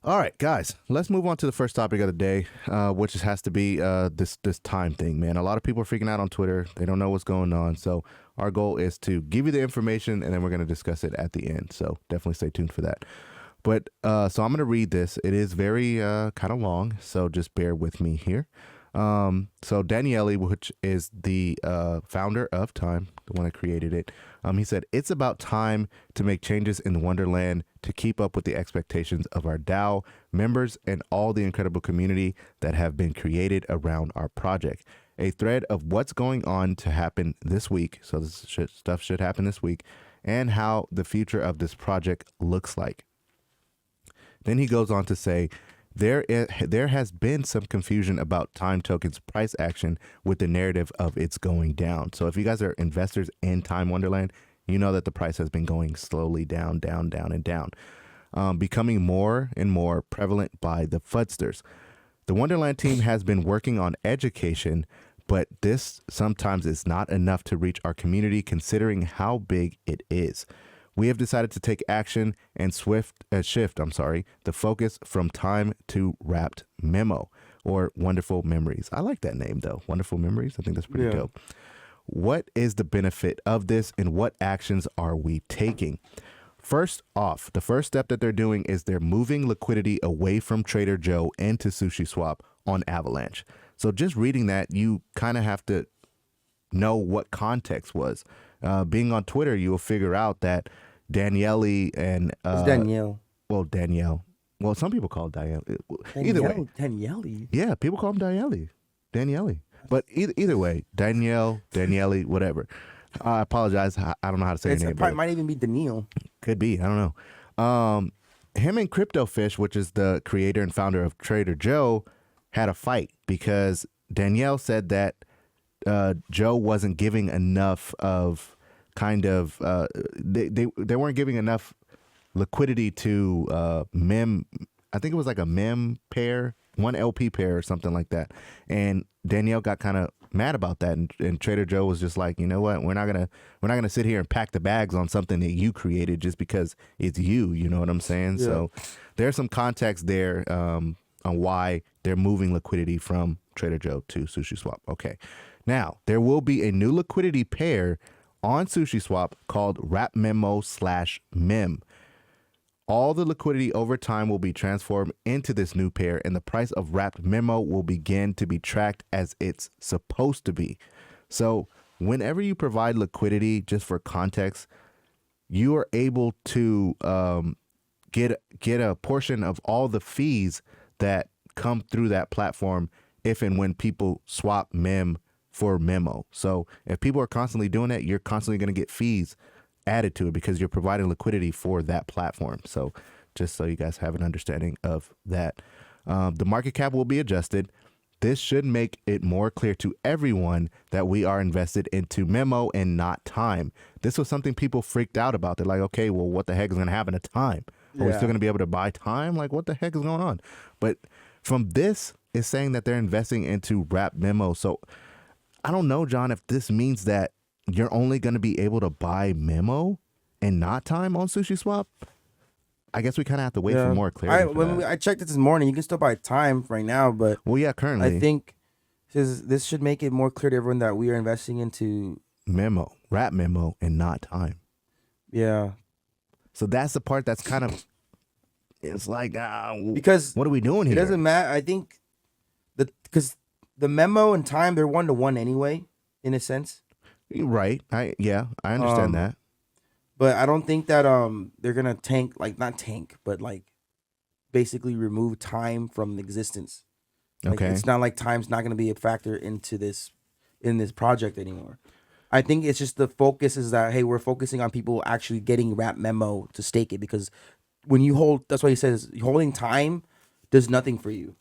All right, guys, let's move on to the first topic of the day, which has to be this time thing, man. A lot of people are freaking out on Twitter. They don't know what's going on. So our goal is to give you the information, and then we're going to discuss it at the end. So definitely stay tuned for that. But so I'm going to read this. It is very kind of long, so just bear with me here. So Daniele, which is the founder of Time, the one that created it, he said, it's about time to make changes in Wonderland to keep up with the expectations of our DAO members and all the incredible community that have been created around our project. A thread of what's going on to happen this week. So stuff should happen this week, and how the future of this project looks like. Then he goes on to say, there has been some confusion about Time Token's price action with the narrative of it's going down. So if you guys are investors in Time Wonderland, you know that the price has been going slowly down, and down, becoming more and more prevalent by the fudsters. The Wonderland team has been working on education, but this sometimes is not enough to reach our community considering how big it is. We have decided to take action and shift the focus from Time to Wrapped Memo, or Wonderful Memories. I like that name, though. Wonderful Memories. I think that's pretty dope. What is the benefit of this, and what actions are we taking? First off, the first step that they're doing is they're moving liquidity away from Trader Joe into SushiSwap on Avalanche. So just reading that, you kind of have to know what context was. Being on Twitter, you will figure out that Daniele and It's Danielle. Danielle. Well, some people call it Danielle. Either way, Danielle. yeah, people call him Daniele. But either way, Danielle, whatever. I apologize. I don't know how to say your name. It probably might even be Danielle. Could be. I don't know. Him and CryptoFish, which is the creator and founder of Trader Joe, had a fight because Danielle said that Joe wasn't giving enough of they weren't giving enough liquidity to mem. I think it was like a mem pair, one LP pair or something like that. And Danielle got kind of mad about that, and Trader Joe was just like, you know what, we're not gonna sit here and pack the bags on something that you created just because it's you. You know what I'm saying? Yeah. So there's some context there on why they're moving liquidity from Trader Joe to SushiSwap. Okay. Now, there will be a new liquidity pair on SushiSwap called Wrap Memo /Mem. All the liquidity over time will be transformed into this new pair, and the price of Wrapped Memo will begin to be tracked as it's supposed to be. So whenever you provide liquidity, just for context, you are able to get a portion of all the fees that come through that platform if and when people swap mem for memo. So if people are constantly doing that, you're constantly going to get fees added to it because you're providing liquidity for that platform. So just so you guys have an understanding of that. The market cap will be adjusted. This should make it more clear to everyone that we are invested into memo and not time. This was something people freaked out about. They're like, okay, well, what the heck is going to happen to time? Are we still going to be able to buy time? Like, what the heck is going on? But from this, it's saying that they're investing into Wrap Memo. So I don't know, John, if this means that you're only going to be able to buy memo and not time on SushiSwap. I guess we kind of have to wait for more clarity. I checked it this morning. You can still buy time right now, but currently I think this should make it more clear to everyone that we are investing into memo, Wrap Memo, and not time. Yeah. So that's the part that's kind of, it's like, because what are we doing here? It doesn't matter. I think because the memo and time, they're 1-to-1 anyway, in a sense. Right. I understand that. But I don't think that they're gonna not tank, but like basically remove time from existence. Like, okay. It's not like time's not gonna be a factor in this project anymore. I think it's just the focus is that, hey, we're focusing on people actually getting Wrap Memo to stake it, because when you hold, that's why he says holding time does nothing for you.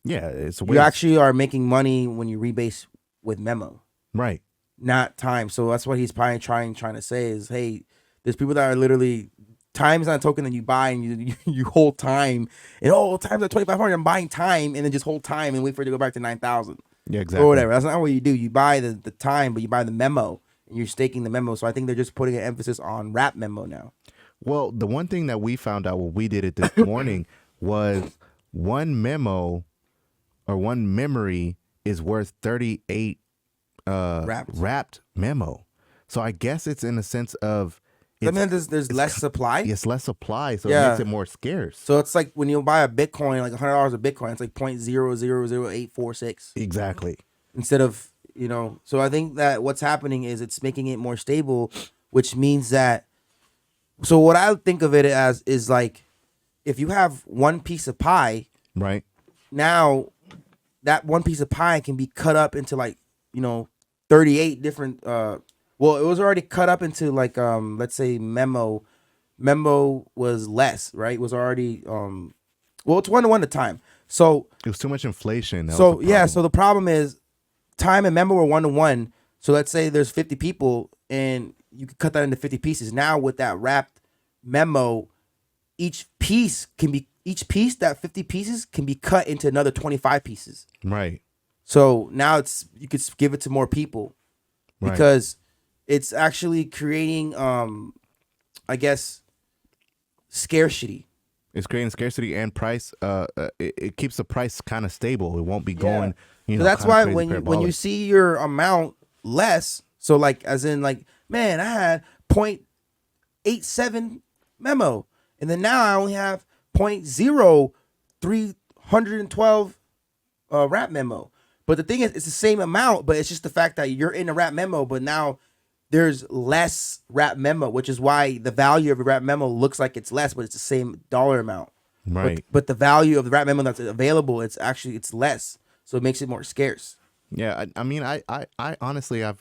Yeah, it's a waste. You actually are making money when you rebase with memo. Right. Not time. So that's what he's probably trying to say is, hey, there's people that are literally, time is not a token that you buy and you hold time, and time's at 2,500. I'm buying time and then just hold time and wait for it to go back to 9,000. Yeah, exactly. Or whatever. That's not what you do. You buy the time, but you buy the memo and you're staking the memo. So I think they're just putting an emphasis on Wrap Memo now. Well, the one thing that we found out when we did it this morning was one memo or one memory is worth 38 wrapped memo. So I guess it's in a sense of That means there's less supply. It's less supply, so it Yeah. makes it more scarce. So it's like when you buy a Bitcoin, like $100 of Bitcoin, it's like 0.000846 Exactly. instead of, you know. So I think that what's happening is it's making it more stable, which means that. So what I think of it as is like, if you have one piece of pie, Right. now that one piece of pie can be cut up into like, you know, 38 different. Well, it was already cut up into like let's say memo was less, right? It was already well, it's 1-to-1 at a time. So It was too much inflation. so yeah, so the problem is time and memo were 1-to-1. So let's say there's 50 people and you could cut that into 50 pieces. Now with that wrapped memo, each piece, that 50 pieces can be cut into another 25 pieces. Right. So now you could give it to more people because it's actually creating I guess scarcity. It's creating scarcity and price. It keeps the price kind of stable. It won't be going. You know, so that's why when parabolic. you see your amount less, so like as in like, man, I had 0.87 memo, and then now I only have 0.0312 wrap memo. But the thing is, it's the same amount, but it's just the fact that you're in a wrap memo, but now there's less wrap memo, which is why the value of a wrap memo looks like it's less, but it's the same dollar amount. Right. But the value of the wrap memo that's available, it's less, so it makes it more scarce. Yeah, I mean, I honestly, I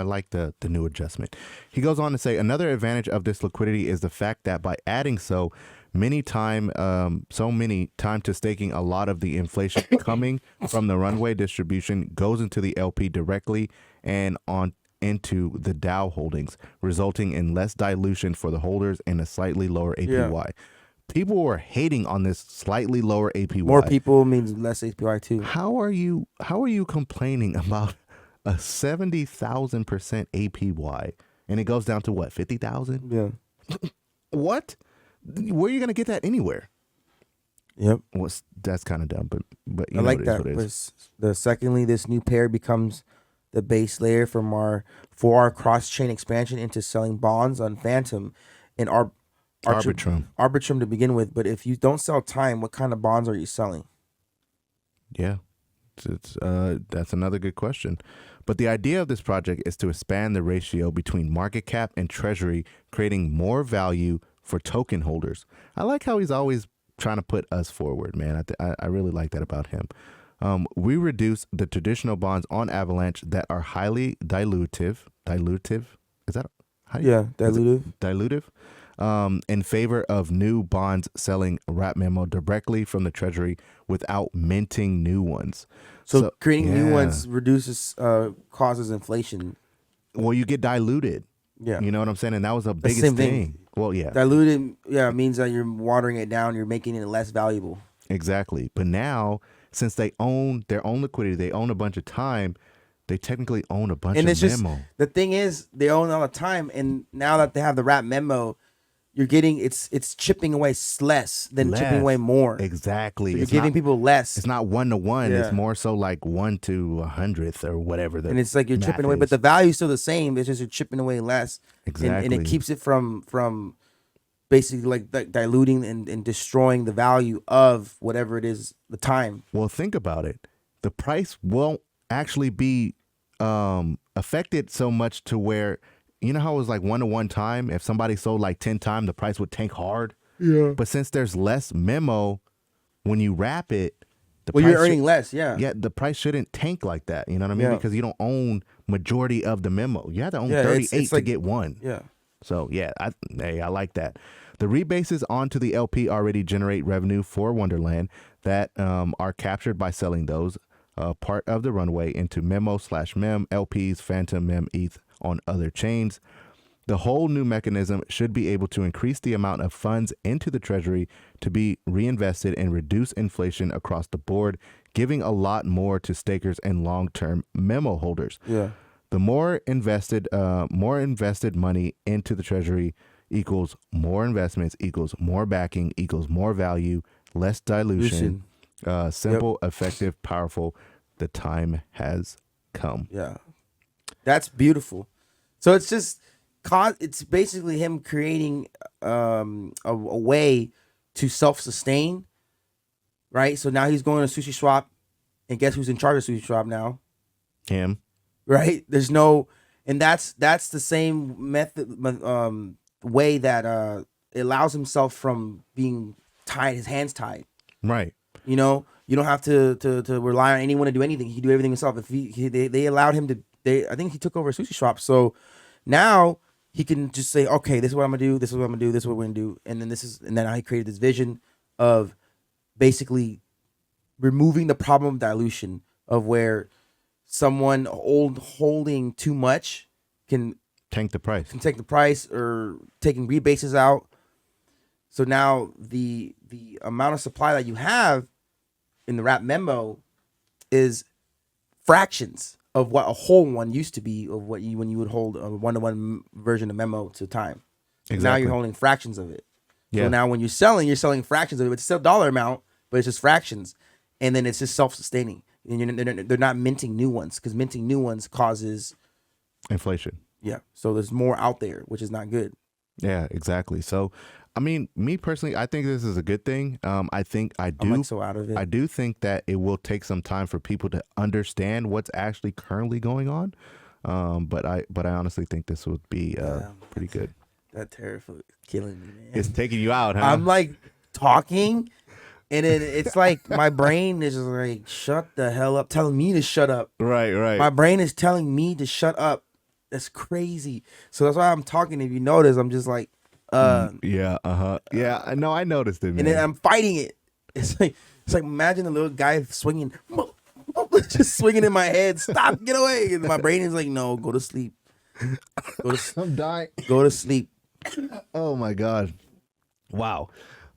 like the new adjustment. He goes on to say another advantage of this liquidity is the fact that by adding so many time to staking, a lot of the inflation coming from the runway distribution goes into the LP directly and on into the DAO holdings, resulting in less dilution for the holders and a slightly lower APY. Yeah. People were hating on this slightly lower APY. More people means less APY too. How are you complaining about a 70,000% APY and it goes down to what, 50,000? Yeah. What? Where are you gonna get that anywhere? Yep. Well, that's kind of dumb, but you I know like it is that. what it is. Secondly, this new pair becomes the base layer for our cross-chain expansion into selling bonds on Phantom and Arbitrum to begin with. But if you don't sell time, what kind of bonds are you selling? Yeah, that's another good question. But the idea of this project is to expand the ratio between market cap and treasury, creating more value for token holders. I like how he's always trying to put us forward, man. I really like that about him. We reduce the traditional bonds on Avalanche that are highly dilutive. Dilutive? Is that how you, Yeah, dilutive. Dilutive. In favor of new bonds selling wrap memo directly from the treasury without minting new ones. So creating new ones reduces causes inflation. Well, you get diluted. Yeah. You know what I'm saying? And that was the biggest same thing. thing. Well, yeah. Diluted, means that you're watering it down, you're making it less valuable. Exactly. But now, since they own their own liquidity, they own a bunch of time, they technically own a bunch of memo. The thing is, they own all the time, and now that they have the wrap memo, you're getting it's chipping away less than chipping away more. Exactly. So you're giving people less. It's not 1-to-1. Yeah. It's more so like 1 to 100th or whatever. And it's like you're chipping away, but the value's still the same. It's just you're chipping away less. Exactly. And it keeps it from basically like diluting and destroying the value of whatever it is, the time. Well, think about it. The price won't actually be affected so much to where, you know how it was like 1-to-1 time? If somebody sold like 10 times, the price would tank hard. Yeah. But since there's less memo, when you wrap it, you're earning less, yeah. Yeah, the price shouldn't tank like that. You know what I mean? Yeah. Because you don't own majority of the memo. You have to own 38 to get one. Yeah. So yeah, I like that. The rebases onto the LP already generate revenue for Wonderland that are captured by selling those part of the runway into memo/mem, LPs, Phantom, mem, ETH on other chains. The whole new mechanism should be able to increase the amount of funds into the treasury to be reinvested and reduce inflation across the board, giving a lot more to stakers and long-term memo holders. Yeah. The more invested money into the treasury equals more investments, equals more backing, equals more value, less dilution, Lucian. simple, effective, powerful. The time has come. Yeah. That's beautiful. So it's just it's basically him creating a way to self-sustain, right? So now he's going to sushi shop, and guess who's in charge of sushi shop now? Him. Right? There's no, and that's the same method, way that it allows himself from being tied, his hands tied. Right. You know, you don't have to rely on anyone to do anything. He can do everything himself. If they allowed him to, I think he took over a sushi shop. So now he can just say, okay, this is what I'm gonna do. This is what I'm gonna do. This is what we're gonna do. And then now he created this vision of basically removing the problem of dilution, of where someone holding too much can Tank the price. take the price, or taking rebases out. So now the amount of supply that you have in the wrap memo is fractions of what a whole one used to be, of what when you would hold a 1-to-1 version of memo to time. Exactly. Now you're holding fractions of it. Yeah. So now when you're selling fractions of it. It's still dollar amount, but it's just fractions, and then it's just self-sustaining. And they're not minting new ones, because minting new ones causes Inflation. Yeah. So there's more out there, which is not good. Yeah, exactly. So, I mean, me personally, I think this is a good thing. I think I'm like so out of it. I do think that it will take some time for people to understand what's actually currently going on. But I honestly think this would be pretty good. That terrified, killing me, man. It's taking you out, huh? I'm like talking, and then it's like my brain is just like, shut the hell up, telling me to shut up. Right. My brain is telling me to shut up. That's crazy. So that's why I'm talking. If you notice, I'm just like, Yeah. Yeah. I know. I noticed it, man. and then I'm fighting it. It's like imagine a little guy swinging, just swinging in my head. Stop, get away! And my brain is like, no, go to sleep. I'm dying. Go to sleep. Oh my god. Wow.